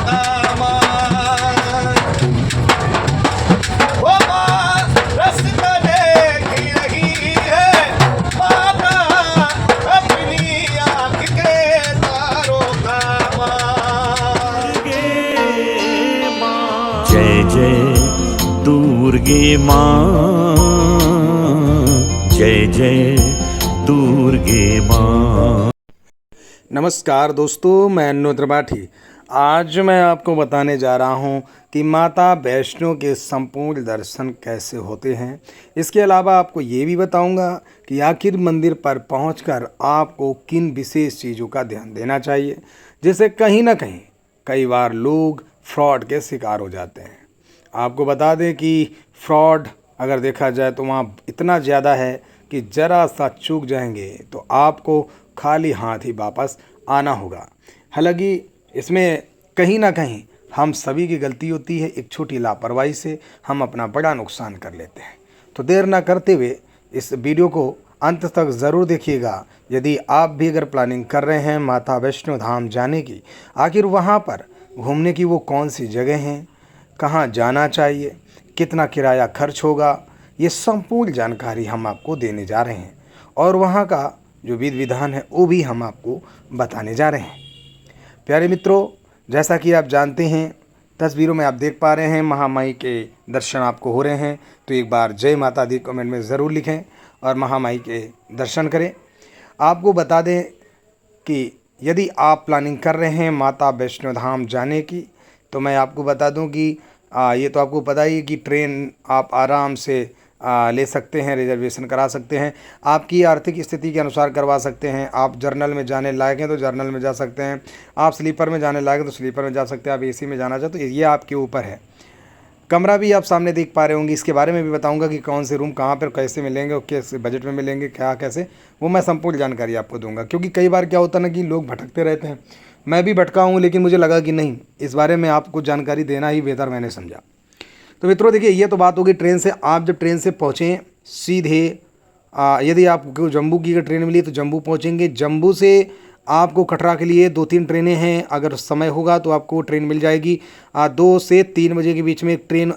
जय जय दुर्गे माँ, जय जय दुर्गे माँ। नमस्कार दोस्तों, मैं अन्नू त्रिपाठी। आज मैं आपको बताने जा रहा हूँ कि माता वैष्णो के संपूर्ण दर्शन कैसे होते हैं। इसके अलावा आपको ये भी बताऊँगा कि आखिर मंदिर पर पहुँचकर आपको किन विशेष चीज़ों का ध्यान देना चाहिए, जिससे कहीं ना कहीं कई बार लोग फ्रॉड के शिकार हो जाते हैं। आपको बता दें कि फ्रॉड अगर देखा जाए तो वहाँ इतना ज़्यादा है कि ज़रा सा चूक जाएंगे तो आपको खाली हाथ ही वापस आना होगा। हालांकि इसमें कहीं ना कहीं हम सभी की गलती होती है, एक छोटी लापरवाही से हम अपना बड़ा नुकसान कर लेते हैं। तो देर ना करते हुए इस वीडियो को अंत तक ज़रूर देखिएगा। यदि आप भी अगर प्लानिंग कर रहे हैं माता वैष्णो धाम जाने की, आखिर वहाँ पर घूमने की वो कौन सी जगह हैं, कहाँ जाना चाहिए, कितना किराया खर्च होगा, ये संपूर्ण जानकारी हम आपको देने जा रहे हैं और वहाँ का जो विधि विधान है वो भी हम आपको बताने जा रहे हैं। प्यारे मित्रों, जैसा कि आप जानते हैं, तस्वीरों में आप देख पा रहे हैं महामाई के दर्शन आपको हो रहे हैं। तो एक बार जय माता दी कमेंट में ज़रूर लिखें और महामाई के दर्शन करें। आपको बता दें कि यदि आप प्लानिंग कर रहे हैं माता वैष्णो धाम जाने की, तो मैं आपको बता दूं कि ये तो आपको पता ही है कि ट्रेन आप आराम से ले सकते हैं, रिजर्वेशन करा सकते हैं, आपकी आर्थिक स्थिति के अनुसार करवा सकते हैं। आप जर्नल में जाने लायक हैं तो जर्नल में जा सकते हैं, आप स्लीपर में जाने लायक हैं तो स्लीपर में जा सकते हैं, आप एसी में जाना चाहते तो ये आपके ऊपर है। कमरा भी आप सामने देख पा रहे होंगे, इसके बारे में भी बताऊंगा कि कौन से रूम कहाँ पर कैसे मिलेंगे और किस बजट में मिलेंगे, क्या कैसे, वो मैं संपूर्ण जानकारी आपको दूंगा। क्योंकि कई बार क्या होता है ना कि लोग भटकते रहते हैं, मैं भी भटका हूँ, लेकिन मुझे लगा कि नहीं, इस बारे में आपको जानकारी देना ही बेहतर मैंने समझा। तो मित्रों देखिए, ये तो बात होगी ट्रेन से। आप जब ट्रेन से पहुँचें सीधे यदि आपको जम्मू की अगर ट्रेन मिली तो जम्मू पहुँचेंगे। जम्मू से आपको कटरा के लिए 2-3 ट्रेनें हैं, अगर समय होगा तो आपको ट्रेन मिल जाएगी। 2 से 3 बजे के बीच में एक ट्रेन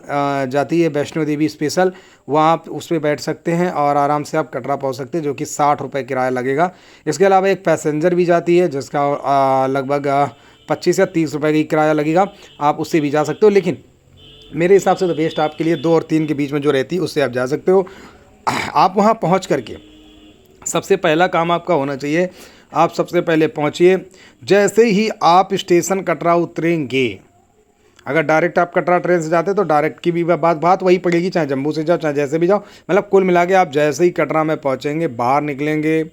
जाती है वैष्णो देवी स्पेशल, वहाँ आप उस पर बैठ सकते हैं और आराम से आप कटरा पहुँच सकते हैं, जो कि 60 रुपये किराया लगेगा। इसके अलावा एक पैसेंजर भी जाती है जिसका लगभग 25 या 30 रुपये की किराया लगेगा, आप उससे भी जा सकते हो। लेकिन मेरे हिसाब से तो बेस्ट आपके लिए 2 और 3 के बीच में जो रहती है उससे आप जा सकते हो। आप वहाँ पहुँच करके सबसे पहला काम आपका होना चाहिए, आप सबसे पहले पहुँचिए। जैसे ही आप स्टेशन कटरा उतरेंगे, अगर डायरेक्ट आप कटरा ट्रेन से जाते हैं तो डायरेक्ट की भी बात वही पड़ेगी, चाहे जम्मू से जाओ चाहे जैसे भी जाओ, मतलब कुल मिला के आप जैसे ही कटरा में पहुँचेंगे, बाहर निकलेंगे,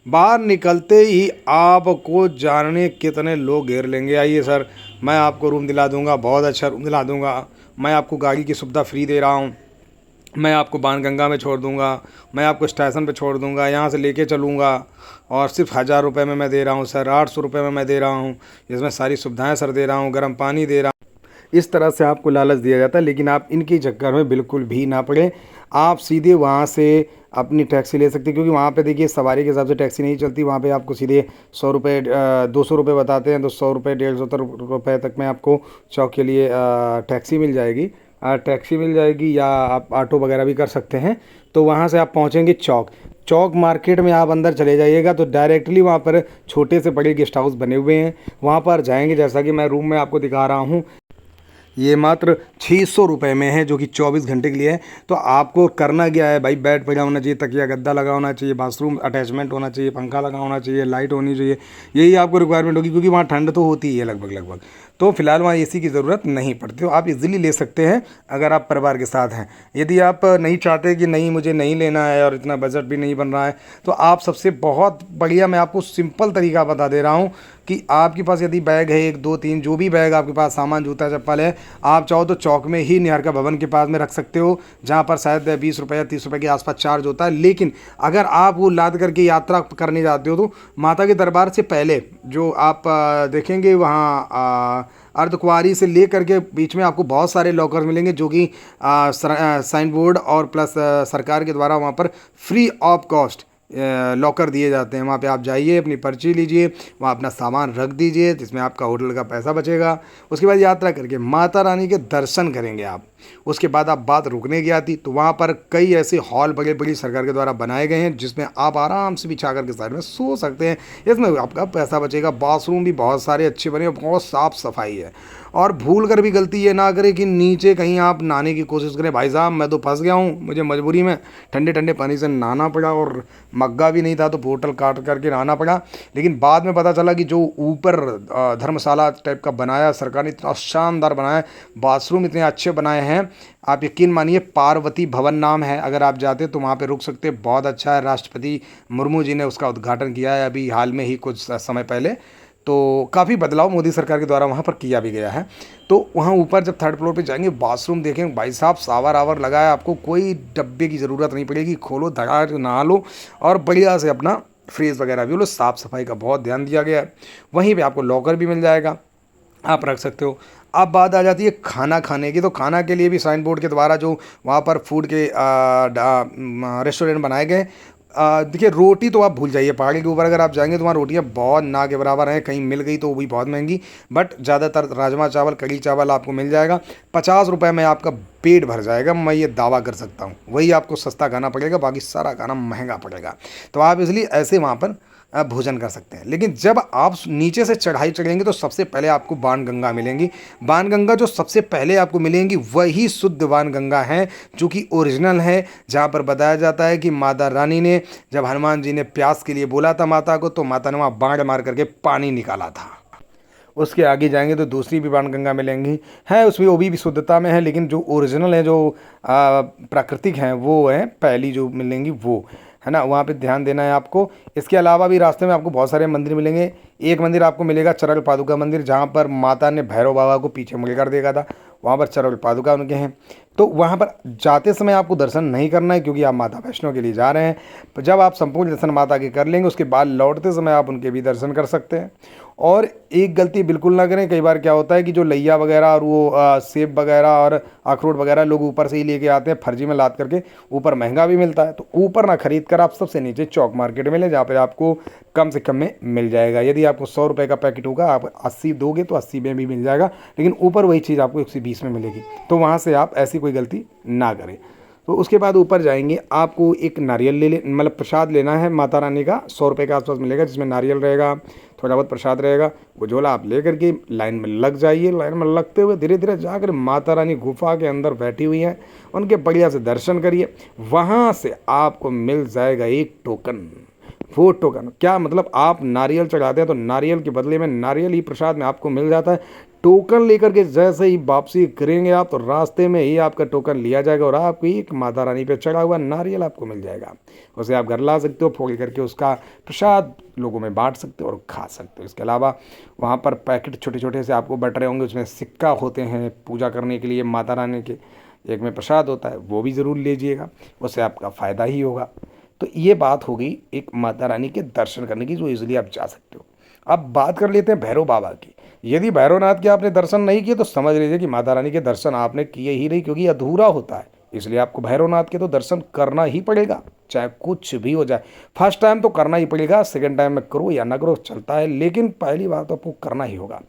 बाहर निकलते ही आपको जाने कितने लोग घेर लेंगे, आइए सर मैं आपको रूम दिला दूँगा, बहुत अच्छा रूम दिला दूँगा, मैं आपको गाड़ी की सुविधा फ्री दे रहा हूँ, मैं आपको बाणगंगा में छोड़ दूंगा, मैं आपको स्टेशन पे छोड़ दूंगा, यहाँ से लेके चलूँगा और सिर्फ 1000 रुपये में मैं दे रहा हूँ सर, 800 रुपये में मैं दे रहा हूँ, इसमें सारी सुविधाएं सर दे रहा हूँ, गर्म पानी दे रहा हूँ। इस तरह से आपको लालच दिया जाता है, लेकिन आप इनके चक्कर में बिल्कुल भी ना पड़े। आप सीधे वहाँ से अपनी टैक्सी ले सकते हैं, क्योंकि वहाँ पे देखिए सवारी के हिसाब से टैक्सी नहीं चलती। वहाँ पे आपको सीधे 100 रुपये 200 रुपये बताते हैं, तो 100 रुपये 150 रुपये तक में आपको चौक के लिए टैक्सी मिल जाएगी, या आप ऑटो वगैरह भी कर सकते हैं। तो वहाँ से आप पहुँचेंगे चौक मार्केट में, आप अंदर चले जाइएगा तो डायरेक्टली वहाँ पर छोटे से बड़े गेस्ट हाउस बने हुए हैं, वहाँ पर जाएंगे। जैसा कि मैं रूम में आपको दिखा रहा हूँ, ये मात्र 600 रुपये में है, जो कि 24 घंटे के लिए है। तो आपको करना क्या है भाई, बेड पड़ा होना चाहिए, तकिया गद्दा लगा होना चाहिए, बाथरूम अटैचमेंट होना चाहिए, पंखा लगा होना चाहिए, लाइट होनी चाहिए, यही आपको रिक्वायरमेंट होगी, क्योंकि वहाँ ठंड तो होती ही है लगभग। तो फिलहाल वहाँ एसी की ज़रूरत नहीं पड़ती, तो आप इजीली ले सकते हैं अगर आप परिवार के साथ हैं। यदि आप नहीं चाहते कि नहीं मुझे नहीं लेना है और इतना बजट भी नहीं बन रहा है, तो आप सबसे बहुत बढ़िया मैं आपको सिंपल तरीका बता दे रहा हूँ कि आपके पास यदि बैग है 1 2 3 जो भी बैग आपके पास सामान, जूता चप्पल है, आप चाहो तो चौक में ही निहारिका भवन के पास में रख सकते हो, जहाँ पर शायद 20 रुपये या 30 रुपये के आसपास चार्ज होता है। लेकिन अगर आप वो लाद करके यात्रा करने जाते हो तो माता के दरबार से पहले जो आप देखेंगे वहाँ अर्धकुंवारी से ले करके बीच में आपको बहुत सारे लॉकर मिलेंगे, जो कि साइन बोर्ड और प्लस सरकार के द्वारा वहाँ पर फ्री ऑफ कॉस्ट लॉकर दिए जाते हैं, वहाँ पे आप जाइए, अपनी पर्ची लीजिए, वहाँ अपना सामान रख दीजिए, जिसमें आपका होटल का पैसा बचेगा। उसके बाद यात्रा करके माता रानी के दर्शन करेंगे आप। उसके बाद आप बात रुकने की आती, तो वहाँ पर कई ऐसे हॉल बड़े बड़ी सरकार के द्वारा बनाए गए हैं, जिसमें आप आराम से बिछा करके साइड में सो सकते हैं। इसमें आपका पैसा बचेगा। बाथरूम भी बहुत सारे अच्छे बने, बहुत साफ़ सफाई है। और भूल कर भी गलती ये ना करें कि नीचे कहीं आप नहाने की कोशिश करें। भाई साहब, मैं तो फंस गया हूँ, मुझे मजबूरी में ठंडे ठंडे पानी से नहाना पड़ा, और मग्गा भी नहीं था तो बोतल काट करके नहाना पड़ा। लेकिन बाद में पता चला कि जो ऊपर धर्मशाला टाइप का बनाया सरकार ने, इतना शानदार बनाया, बाथरूम इतने अच्छे बनाए हैं, आप यकीन मानिए। पार्वती भवन नाम है, अगर आप जाते तो वहाँ पे रुक सकते हैं। बहुत अच्छा है, राष्ट्रपति मुर्मू जी ने उसका उद्घाटन किया है अभी हाल में ही, कुछ समय पहले। तो काफ़ी बदलाव मोदी सरकार के द्वारा वहाँ पर किया भी गया है। तो वहाँ ऊपर जब थर्ड फ्लोर पे जाएंगे, बाथरूम देखेंगे भाई साहब, शावर आवर लगा है, आपको कोई डब्बे की ज़रूरत नहीं पड़ेगी। खोलो, धड़ा नहा लो, और बढ़िया से अपना फ्रीज वगैरह भी लो। साफ़ सफाई का बहुत ध्यान दिया गया है। वहीं पे आपको लॉकर भी मिल जाएगा, आप रख सकते हो। अब बात आ जाती है खाना खाने की, तो खाना के लिए भी साइन बोर्ड के द्वारा जो वहाँ पर फूड के रेस्टोरेंट बनाए गए। देखिए, रोटी तो आप भूल जाइए, पहाड़ी के ऊपर अगर आप जाएंगे तो वहाँ रोटियाँ बहुत ना के बराबर हैं, कहीं मिल गई तो वो भी बहुत महंगी, बट ज़्यादातर राजमा चावल, कढ़ी चावल आपको मिल जाएगा। 50 रुपये में आपका पेट भर जाएगा, मैं ये दावा कर सकता हूँ। वही आपको सस्ता खाना पड़ेगा, बाकी सारा खाना महंगा पड़ेगा। तो आप इसलिए ऐसे वहाँ पर आप भोजन कर सकते हैं। लेकिन जब आप नीचे से चढ़ाई चढ़ेंगे तो सबसे पहले आपको बाणगंगा मिलेंगी। बाणगंगा जो सबसे पहले आपको मिलेंगी, वही शुद्ध बाणगंगा है, जो कि ओरिजिनल है। जहाँ पर बताया जाता है कि माता रानी ने, जब हनुमान जी ने प्यास के लिए बोला था माता को, तो माता ने वहाँ बाण मार करके पानी निकाला था। उसके आगे जाएंगे तो दूसरी भी बाणगंगा मिलेंगी, है उसमें, वो भी शुद्धता में है, लेकिन जो ओरिजिनल है, जो प्राकृतिक हैं, वो है पहली जो मिलेंगी, वो है ना। वहाँ पे ध्यान देना है आपको। इसके अलावा भी रास्ते में आपको बहुत सारे मंदिर मिलेंगे। एक मंदिर आपको मिलेगा चरल पादुका मंदिर, जहाँ पर माता ने भैरव बाबा को पीछे मुड़ कर देखा था, वहाँ पर चरल पादुका उनके हैं। तो वहाँ पर जाते समय आपको दर्शन नहीं करना है, क्योंकि आप माता वैष्णो के लिए जा रहे हैं। तो जब आप संपूर्ण दर्शन माता के कर लेंगे, उसके बाद लौटते समय आप उनके भी दर्शन कर सकते हैं। और एक गलती बिल्कुल ना करें, कई बार क्या होता है कि जो लैया वगैरह और वो सेब वगैरह और अखरोट वगैरह लोग ऊपर से ही लेके आते हैं, फर्जी में लाद करके, ऊपर महंगा भी मिलता है। तो ऊपर ना खरीद कर आप सबसे नीचे चौक मार्केट में ले, जहाँ पर आपको कम से कम में मिल जाएगा। यदि आपको 100 रुपये का पैकेट होगा, आप 80 दोगे तो 80 में भी मिल जाएगा, लेकिन ऊपर वही चीज़ आपको 120 में मिलेगी। तो वहाँ से आप ऐसी कोई गलती ना करें। तो उसके बाद ऊपर जाएंगे, आपको एक नारियल मतलब प्रसाद लेना है माता रानी का, 100 रुपये के आसपास मिलेगा, जिसमें नारियल रहेगा, थोड़ा बहुत प्रसाद रहेगा। वो झोला आप ले करके लाइन में लग जाइए। लाइन में लगते हुए धीरे धीरे जाकर माता रानी गुफा के अंदर बैठी हुई हैं, उनके बढ़िया से दर्शन करिए। वहाँ से आपको मिल जाएगा एक टोकन। वो टोकन क्या मतलब, आप नारियल चढ़ाते हैं तो नारियल के बदले में नारियल ही प्रसाद में आपको मिल जाता है। टोकन लेकर के जैसे ही वापसी करेंगे आप, तो रास्ते में ही आपका टोकन लिया जाएगा और आपको एक माता रानी पे चढ़ा हुआ नारियल आपको मिल जाएगा। उसे आप घर ला सकते हो, फोड़ करके उसका प्रसाद लोगों में बांट सकते हो और खा सकते हो। इसके अलावा वहाँ पर पैकेट छोटे छोटे से आपको बट रहे होंगे, उसमें सिक्का होते हैं पूजा करने के लिए माता रानी के, एक में प्रसाद होता है, वो भी ज़रूर लीजिएगा, उससे आपका फ़ायदा ही होगा। तो ये बात हो गई एक माता रानी के दर्शन करने की, जो इजीली आप जा सकते हो। अब बात कर लेते हैं भैरव बाबा की। यदि भैरवनाथ के आपने दर्शन नहीं किए तो समझ लीजिए कि माता रानी के दर्शन आपने किए ही नहीं, क्योंकि अधूरा होता है। इसलिए आपको भैरवनाथ के तो दर्शन करना ही पड़ेगा, चाहे कुछ भी हो जाए। फर्स्ट टाइम तो करना ही पड़ेगा, सेकेंड टाइम में करो या ना करो चलता है, लेकिन पहली बार तो आपको करना ही होगा।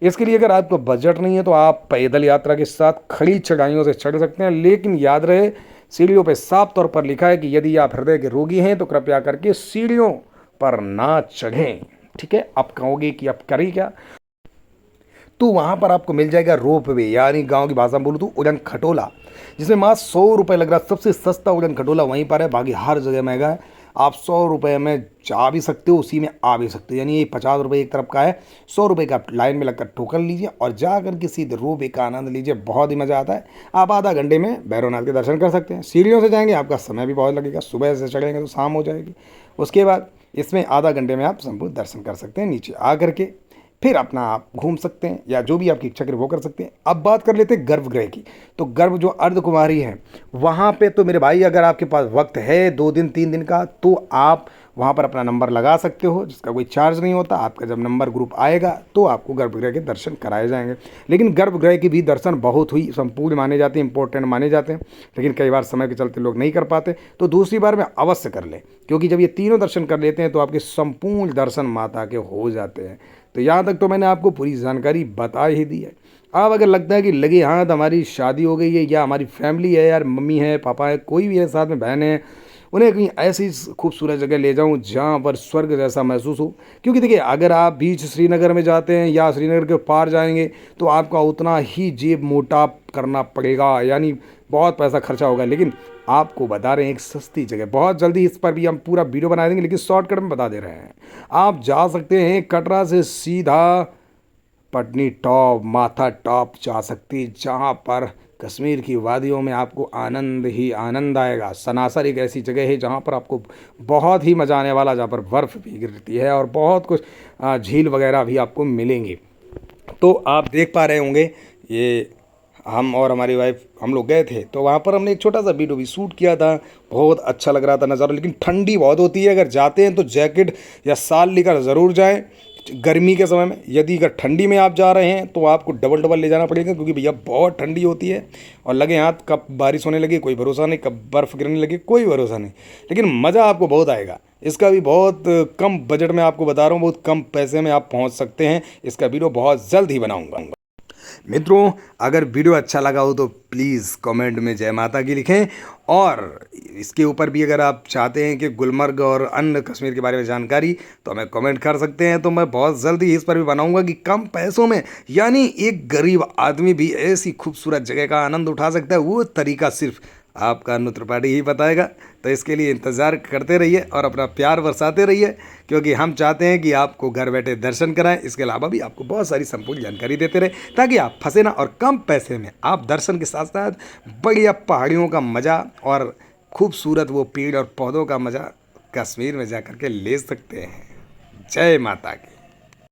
इसके लिए अगर आपको बजट नहीं है तो आप पैदल यात्रा के साथ खड़ी चढ़ाइयों से चढ़ सकते हैं, लेकिन याद रहे सीढ़ियों पे साफ तौर पर लिखा है कि यदि आप हृदय के रोगी हैं तो कृपया करके सीढ़ियों पर ना चढ़ें। ठीक है, आप कहोगे कि आप करें क्या, तो वहाँ पर आपको मिल जाएगा रोप वे, यानी गांव की भाषा में बोलूँ तो उड़न खटोला, जिसमें मात्र 100 रुपये लग रहा है। सबसे सस्ता उड़न खटोला वहीं पर है, बाकी हर जगह महंगा है। आप 100 रुपये में जा भी सकते हो, उसी में आ भी सकते हो, यानी ये 50 रुपये एक तरफ का है, 100 रुपये का लाइन में लगकर टोकन लीजिए और जाकर के सीधे रोप वे का आनंद लीजिए। बहुत ही मज़ा आता है। आप आधा घंटे में भैरवनाथ के दर्शन कर सकते हैं। सीढ़ियों से जाएंगे आपका समय भी बहुत लगेगा, सुबह से चढ़ेंगे तो शाम हो जाएगी। उसके बाद इसमें आधा घंटे में आप संपूर्ण दर्शन कर सकते हैं। नीचे आ करके फिर अपना आप घूम सकते हैं, या जो भी आपकी इच्छा करे वो कर सकते हैं। अब बात कर लेते हैं गर्भगृह की। तो गर्भ जो अर्धकुमारी है, वहाँ पे तो मेरे भाई अगर आपके पास वक्त है 2 दिन 3 दिन का, तो आप वहाँ पर अपना नंबर लगा सकते हो, जिसका कोई चार्ज नहीं होता। आपका जब नंबर ग्रुप आएगा तो आपको गर्भगृह के दर्शन कराए जाएंगे। लेकिन गर्भगृह के भी दर्शन बहुत ही संपूर्ण माने जाते हैं, इंपॉर्टेंट माने जाते हैं, लेकिन कई बार समय के चलते लोग नहीं कर पाते। तो दूसरी बार में अवश्य कर लें, क्योंकि जब ये तीनों दर्शन कर लेते हैं तो आपके संपूर्ण दर्शन माता के हो जाते हैं। तो यहाँ तक तो मैंने आपको पूरी जानकारी बता ही दी है। अब अगर लगता है कि लगे हाँ तो हमारी शादी हो गई है या हमारी फैमिली है यार, मम्मी है, पापा है, कोई भी है साथ में, बहन है, उन्हें कहीं ऐसी खूबसूरत जगह ले जाऊं जहां पर स्वर्ग जैसा महसूस हो। क्योंकि देखिए, अगर आप बीच श्रीनगर में जाते हैं या श्रीनगर के पार जाएंगे तो आपका उतना ही जेब मोटा करना पड़ेगा, यानी बहुत पैसा खर्चा होगा। लेकिन आपको बता रहे हैं एक सस्ती जगह, बहुत जल्दी इस पर भी हम पूरा वीडियो बना देंगे, लेकिन शॉर्टकट में बता दे रहे हैं। आप जा सकते हैं कटरा से सीधा पटनी टॉप, माथा टॉप जा सकती, जहाँ पर कश्मीर की वादियों में आपको आनंद ही आनंद आएगा। सनासर एक ऐसी जगह है जहाँ पर आपको बहुत ही मज़ा आने वाला, जहाँ पर बर्फ़ भी गिरती है और बहुत कुछ झील वगैरह भी आपको मिलेंगे। तो आप देख पा रहे होंगे, ये हम और हमारी वाइफ हम लोग गए थे, तो वहाँ पर हमने एक छोटा सा वीडियो भी शूट किया था। बहुत अच्छा लग रहा था नज़ारा, लेकिन ठंडी बहुत होती है। अगर जाते हैं तो जैकेट या शाल लेकर ज़रूर जाएं गर्मी के समय में। यदि अगर ठंडी में आप जा रहे हैं तो आपको डबल डबल ले जाना पड़ेगा, क्योंकि भैया बहुत ठंडी होती है। और लगे हाथ कब बारिश होने लगे कोई भरोसा नहीं, कब बर्फ़ गिरने लगे कोई भरोसा नहीं, लेकिन मज़ा आपको बहुत आएगा। इसका भी बहुत कम बजट में आपको बता रहा हूँ, बहुत कम पैसे में आप पहुँच सकते हैं। इसका वीडियो बहुत जल्द ही बनाऊँगा। मित्रों, अगर वीडियो अच्छा लगा हो तो प्लीज़ कमेंट में जय माता की लिखें, और इसके ऊपर भी अगर आप चाहते हैं कि गुलमर्ग और अन्य कश्मीर के बारे में जानकारी, तो हमें कमेंट कर सकते हैं। तो मैं बहुत जल्दी इस पर भी बनाऊंगा कि कम पैसों में, यानी एक गरीब आदमी भी ऐसी खूबसूरत जगह का आनंद उठा सकता है, वो तरीका सिर्फ आपका अनु त्रिपाठी ही बताएगा। तो इसके लिए इंतज़ार करते रहिए और अपना प्यार बरसाते रहिए, क्योंकि हम चाहते हैं कि आपको घर बैठे दर्शन कराएं। इसके अलावा भी आपको बहुत सारी संपूर्ण जानकारी देते रहे, ताकि आप फंसे ना और कम पैसे में आप दर्शन के साथ साथ बढ़िया पहाड़ियों का मज़ा और खूबसूरत वो पेड़ और पौधों का मज़ा कश्मीर में जा कर के ले सकते हैं। जय माता की।